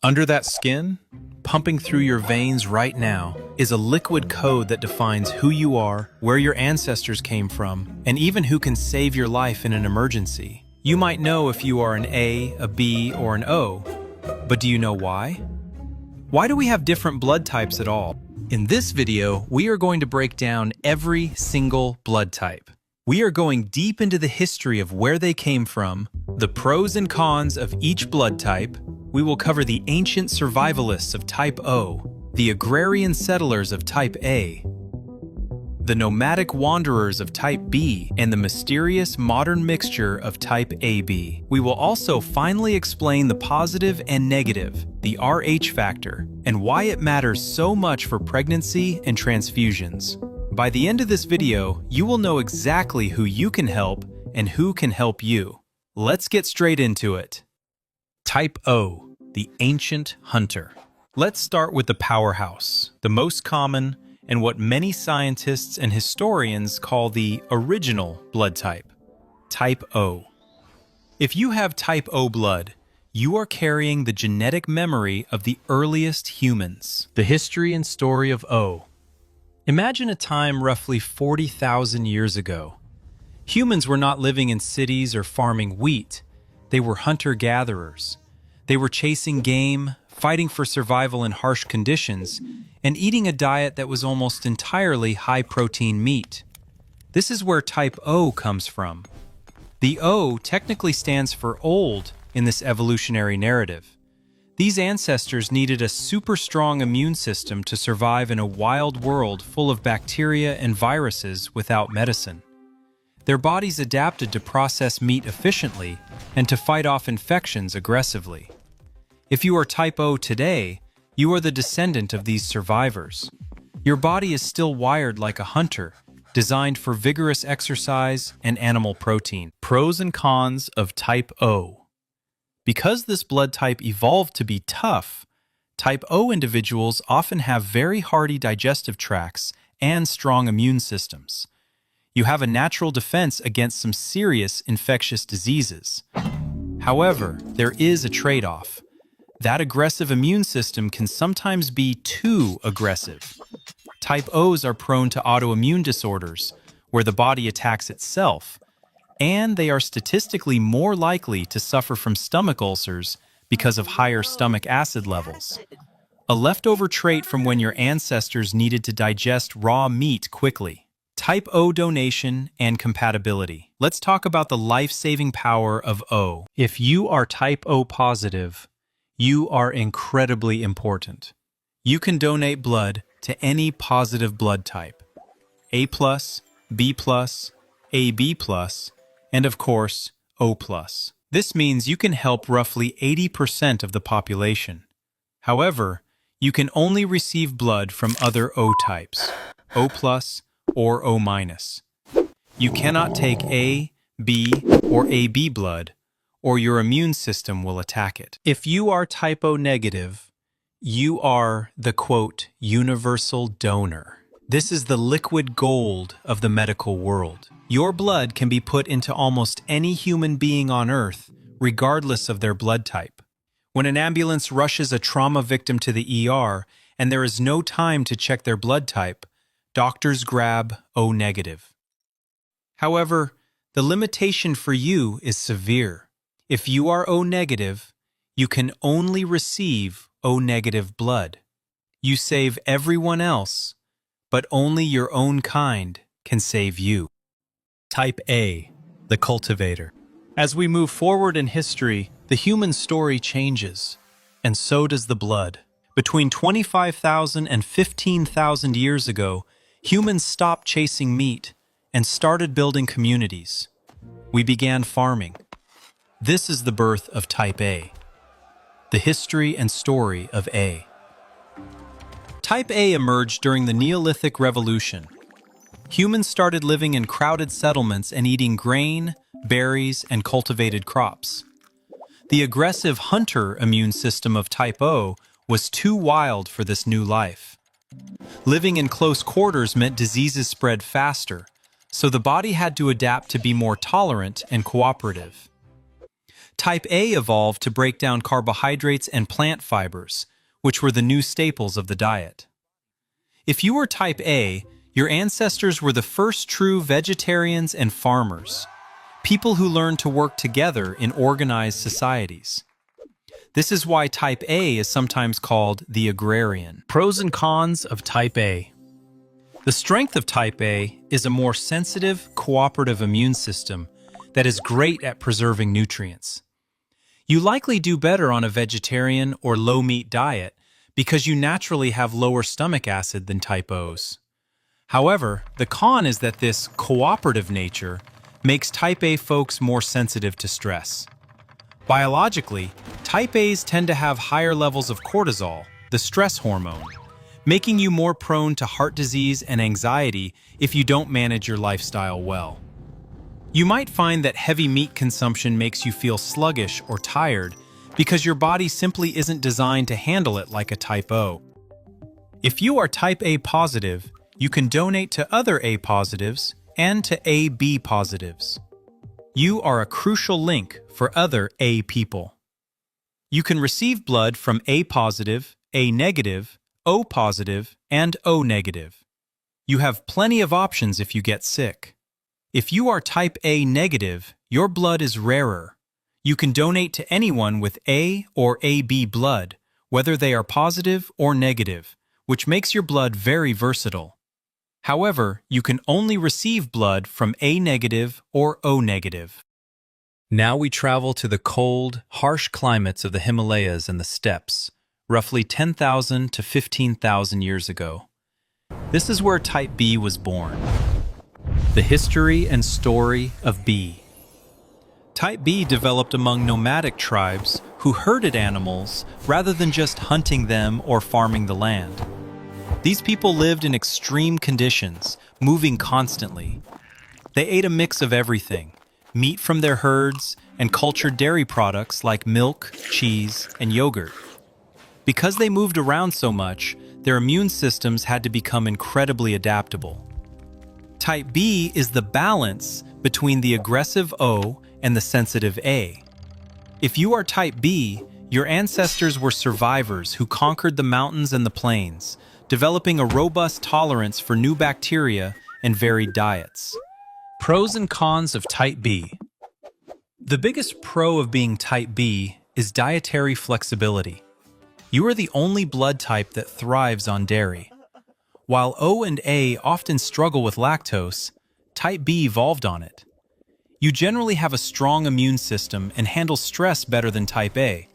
Under that skin, pumping through your veins right now, is a liquid code that defines who you are, where your ancestors came from, and even who can save your life in an emergency. You might know if you are an A, a B, or an O, but do you know why? Why do we have different blood types at all? In this video, we are going to break down every single blood type. We are going deep into the history of where they came from, the pros and cons of each blood type. We will cover the ancient survivalists of type O, the agrarian settlers of type A, the nomadic wanderers of type B, and the mysterious modern mixture of type AB. We will also finally explain the positive and negative, the Rh factor, and why it matters so much for pregnancy and transfusions. By the end of this video, you will know exactly who you can help and who can help you. Let's get straight into it. Type O, the ancient hunter. Let's start with the powerhouse, the most common, and what many scientists and historians call the original blood type, type O. If you have type O blood, you are carrying the genetic memory of the earliest humans. The history and story of O. Imagine a time roughly 40,000 years ago. Humans were not living in cities or farming wheat. They were hunter-gatherers. They were chasing game, fighting for survival in harsh conditions, and eating a diet that was almost entirely high-protein meat. This is where type O comes from. The O technically stands for old in this evolutionary narrative. These ancestors needed a super strong immune system to survive in a wild world full of bacteria and viruses without medicine. Their bodies adapted to process meat efficiently and to fight off infections aggressively. If you are type O today, you are the descendant of these survivors. Your body is still wired like a hunter, designed for vigorous exercise and animal protein. Pros and cons of type O. Because this blood type evolved to be tough, type O individuals often have very hardy digestive tracts and strong immune systems. You have a natural defense against some serious infectious diseases. However, there is a trade-off. That aggressive immune system can sometimes be too aggressive. Type O's are prone to autoimmune disorders, where the body attacks itself, and they are statistically more likely to suffer from stomach ulcers because of higher stomach acid levels. A leftover trait from when your ancestors needed to digest raw meat quickly. Type O donation and compatibility. Let's talk about the life-saving power of O. If you are type O positive, you are incredibly important. You can donate blood to any positive blood type, A+, B+, AB+, and of course, O+. This means you can help roughly 80% of the population. However, you can only receive blood from other O types, O+, or O-. You cannot take A, B, or AB blood, or your immune system will attack it. If you are type O negative, you are the, quote, universal donor. This is the liquid gold of the medical world. Your blood can be put into almost any human being on Earth, regardless of their blood type. When an ambulance rushes a trauma victim to the ER and there is no time to check their blood type, doctors grab O negative. However, the limitation for you is severe. If you are O negative, you can only receive O negative blood. You save everyone else, but only your own kind can save you. Type A, the cultivator. As we move forward in history, the human story changes, and so does the blood. Between 25,000 and 15,000 years ago, humans stopped chasing meat and started building communities. We began farming. This is the birth of type A, the history and story of A. Type A emerged during the Neolithic Revolution. Humans started living in crowded settlements and eating grain, berries, and cultivated crops. The aggressive hunter immune system of type O was too wild for this new life. Living in close quarters meant diseases spread faster, so the body had to adapt to be more tolerant and cooperative. Type A evolved to break down carbohydrates and plant fibers, which were the new staples of the diet. If you were type A, your ancestors were the first true vegetarians and farmers, people who learned to work together in organized societies. This is why type A is sometimes called the agrarian. Pros and cons of type A. The strength of type A is a more sensitive, cooperative immune system that is great at preserving nutrients. You likely do better on a vegetarian or low-meat diet because you naturally have lower stomach acid than type O's. However, the con is that this cooperative nature makes type A folks more sensitive to stress. Biologically, type A's tend to have higher levels of cortisol, the stress hormone, making you more prone to heart disease and anxiety if you don't manage your lifestyle well. You might find that heavy meat consumption makes you feel sluggish or tired because your body simply isn't designed to handle it like a type O. If you are type A positive, you can donate to other A positives and to AB positives. You are a crucial link for other A people. You can receive blood from A positive, A negative, O positive, and O negative. You have plenty of options if you get sick. If you are type A negative, your blood is rarer. You can donate to anyone with A or AB blood, whether they are positive or negative, which makes your blood very versatile. However, you can only receive blood from A negative or O negative. Now we travel to the cold, harsh climates of the Himalayas and the steppes, roughly 10,000 to 15,000 years ago. This is where type B was born. The history and story of B. Type B developed among nomadic tribes who herded animals rather than just hunting them or farming the land. These people lived in extreme conditions, moving constantly. They ate a mix of everything, meat from their herds and cultured dairy products like milk, cheese, and yogurt. Because they moved around so much, their immune systems had to become incredibly adaptable. Type B is the balance between the aggressive O and the sensitive A. If you are type B, your ancestors were survivors who conquered the mountains and the plains, developing a robust tolerance for new bacteria and varied diets. Pros and cons of type B. The biggest pro of being type B is dietary flexibility. You are the only blood type that thrives on dairy. While O and A often struggle with lactose, type B evolved on it. You generally have a strong immune system and handle stress better than type A,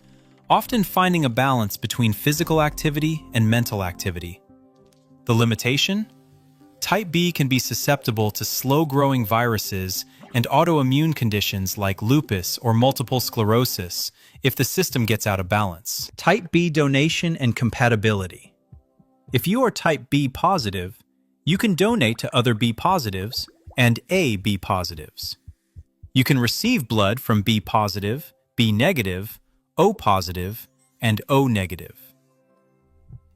often finding a balance between physical activity and mental activity. The limitation? Type B can be susceptible to slow-growing viruses and autoimmune conditions like lupus or multiple sclerosis if the system gets out of balance. Type B donation and compatibility. If you are type B positive, you can donate to other B positives and AB positives. You can receive blood from B positive, B negative, O positive, and O negative.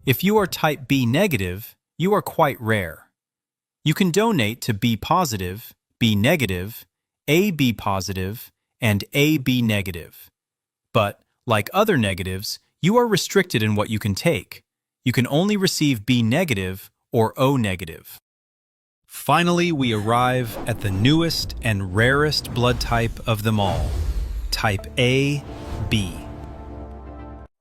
If you are type B negative, you are quite rare. You can donate to B positive, B negative, AB positive, and AB negative. But, like other negatives, you are restricted in what you can take. You can only receive B negative or O negative. Finally, we arrive at the newest and rarest blood type of them all, type AB.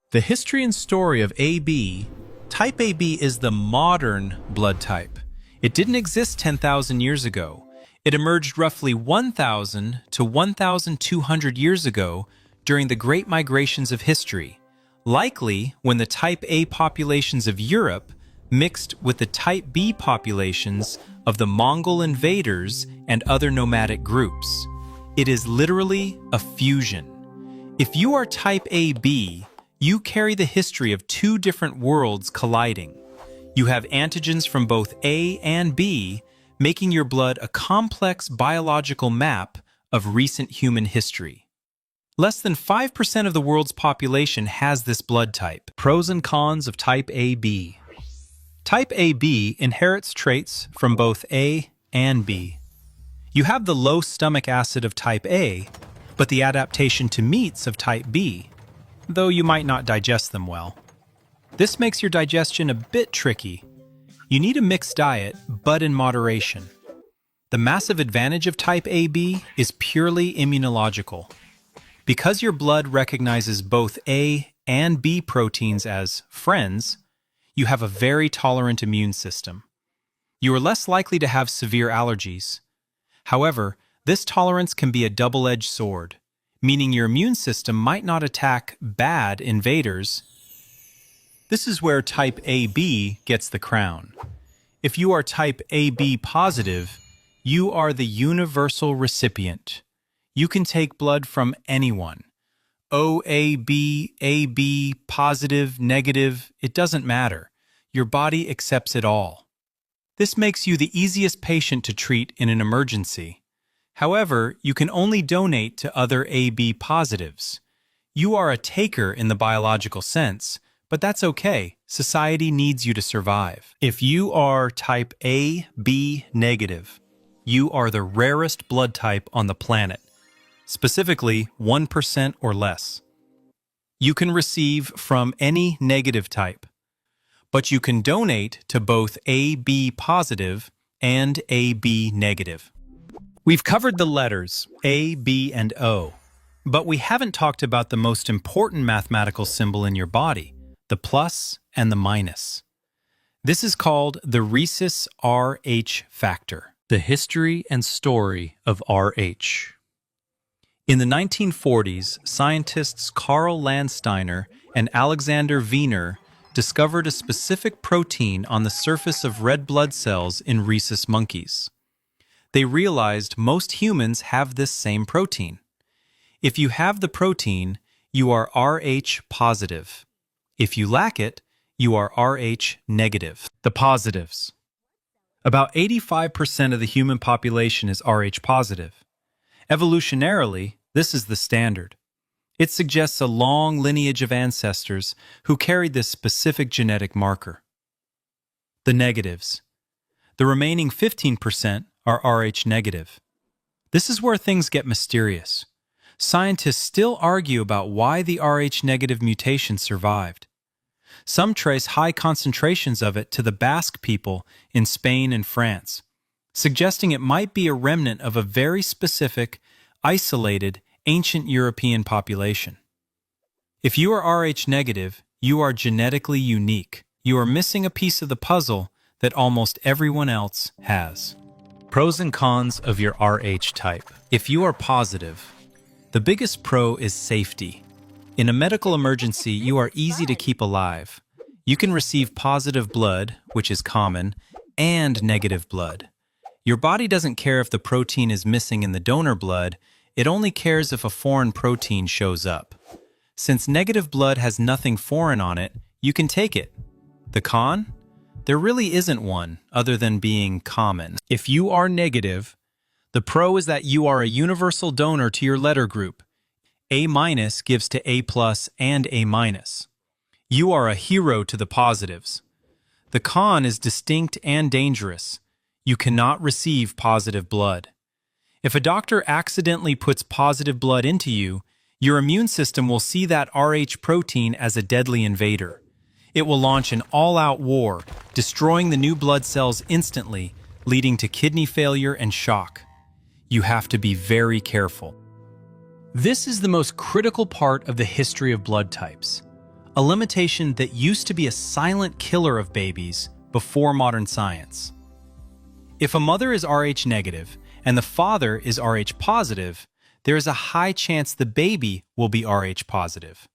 The history and story of AB, type AB is the modern blood type. It didn't exist 10,000 years ago. It emerged roughly 1,000 to 1,200 years ago during the Great Migrations of history, likely when the type A populations of Europe mixed with the type B populations of the Mongol invaders and other nomadic groups. It is literally a fusion. If you are type AB, you carry the history of two different worlds colliding. You have antigens from both A and B, making your blood a complex biological map of recent human history. Less than 5% of the world's population has this blood type. Pros and cons of type AB. Type AB inherits traits from both A and B. You have the low stomach acid of type A, but the adaptation to meats of type B, though you might not digest them well. This makes your digestion a bit tricky. You need a mixed diet, but in moderation. The massive advantage of type AB is purely immunological. Because your blood recognizes both A and B proteins as friends, you have a very tolerant immune system. You are less likely to have severe allergies. However, this tolerance can be a double-edged sword, meaning your immune system might not attack bad invaders. This is where type AB gets the crown. If you are type AB positive, you are the universal recipient. You can take blood from anyone. OAB, AB, positive, negative, it doesn't matter. Your body accepts it all. This makes you the easiest patient to treat in an emergency. However, you can only donate to other AB positives. You are a taker in the biological sense, but that's okay. Society needs you to survive. If you are type AB negative, you are the rarest blood type on the planet, specifically 1% or less. You can receive from any negative type, but you can donate to both AB positive and AB negative. We've covered the letters A, B, and O, but we haven't talked about the most important mathematical symbol in your body, the plus and the minus. This is called the rhesus RH factor. The history and story of RH. In the 1940s, scientists Karl Landsteiner and Alexander Wiener discovered a specific protein on the surface of red blood cells in rhesus monkeys. They realized most humans have this same protein. If you have the protein, you are Rh positive. If you lack it, you are Rh negative. The positives. About 85% of the human population is Rh positive. Evolutionarily, this is the standard. It suggests a long lineage of ancestors who carried this specific genetic marker. The negatives. The remaining 15% are Rh negative. This is where things get mysterious. Scientists still argue about why the Rh negative mutation survived. Some trace high concentrations of it to the Basque people in Spain and France, suggesting it might be a remnant of a very specific, isolated, ancient European population. If you are Rh negative, you are genetically unique. You are missing a piece of the puzzle that almost everyone else has. Pros and cons of your Rh type. If you are positive, the biggest pro is safety. In a medical emergency, you are easy to keep alive. You can receive positive blood, which is common, and negative blood. Your body doesn't care if the protein is missing in the donor blood, it only cares if a foreign protein shows up. Since negative blood has nothing foreign on it, you can take it. The con? There really isn't one, other than being common. If you are negative, the pro is that you are a universal donor to your letter group. A- gives to A+ and A-. You are a hero to the positives. The con is distinct and dangerous. You cannot receive positive blood. If a doctor accidentally puts positive blood into you, your immune system will see that Rh protein as a deadly invader. It will launch an all-out war, destroying the new blood cells instantly, leading to kidney failure and shock. You have to be very careful. This is the most critical part of the history of blood types, a limitation that used to be a silent killer of babies before modern science. If a mother is Rh negative and the father is Rh positive, there is a high chance the baby will be Rh positive.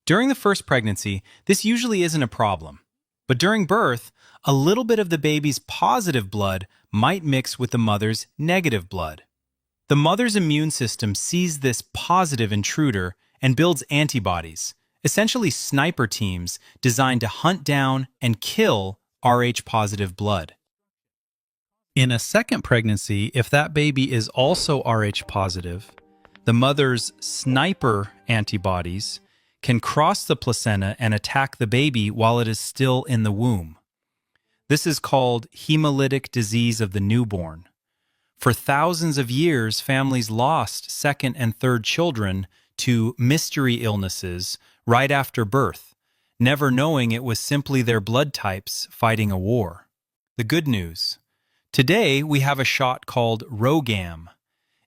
During the first pregnancy, this usually isn't a problem, but during birth, a little bit of the baby's positive blood might mix with the mother's negative blood. The mother's immune system sees this positive intruder and builds antibodies, essentially sniper teams designed to hunt down and kill Rh positive blood. In a second pregnancy, if that baby is also Rh positive, the mother's sniper antibodies can cross the placenta and attack the baby while it is still in the womb. This is called hemolytic disease of the newborn. For thousands of years, families lost second and third children to mystery illnesses right after birth, never knowing it was simply their blood types fighting a war. The good news. Today, we have a shot called RhoGAM.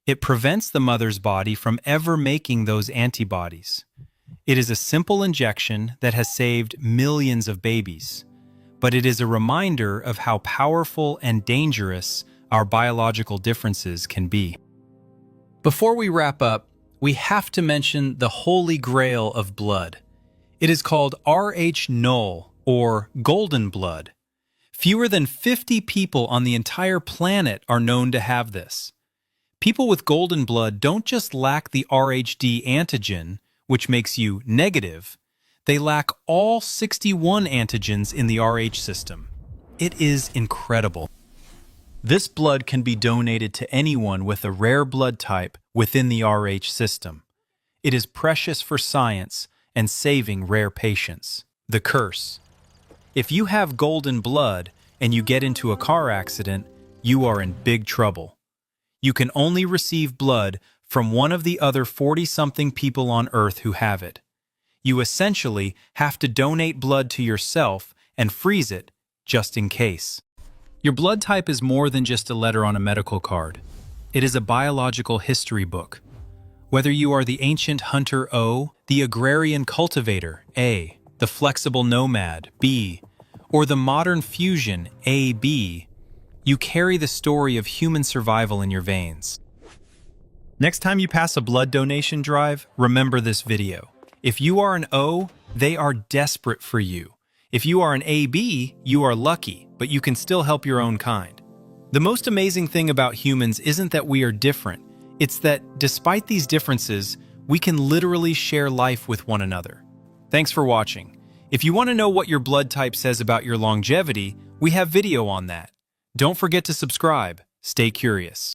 It prevents the mother's body from ever making those antibodies. It is a simple injection that has saved millions of babies, but it is a reminder of how powerful and dangerous our biological differences can be. Before we wrap up, we have to mention the holy grail of blood. It is called Rh-null, or golden blood. Fewer than 50 people on the entire planet are known to have this. People with golden blood don't just lack the Rhd antigen, which makes you negative, they lack all 61 antigens in the Rh system. It is incredible. This blood can be donated to anyone with a rare blood type within the Rh system. It is precious for science and saving rare patients. The curse. If you have golden blood and you get into a car accident, you are in big trouble. You can only receive blood from one of the other 40-something people on Earth who have it. You essentially have to donate blood to yourself and freeze it just in case. Your blood type is more than just a letter on a medical card. It is a biological history book. Whether you are the ancient hunter O, the agrarian cultivator A, the flexible nomad B, or the modern fusion AB, you carry the story of human survival in your veins. Next time you pass a blood donation drive, remember this video. If you are an O, they are desperate for you. If you are an AB, you are lucky, but you can still help your own kind. The most amazing thing about humans isn't that we are different. It's that despite these differences, we can literally share life with one another. Thanks for watching. If you want to know what your blood type says about your longevity, we have video on that. Don't forget to subscribe. Stay curious.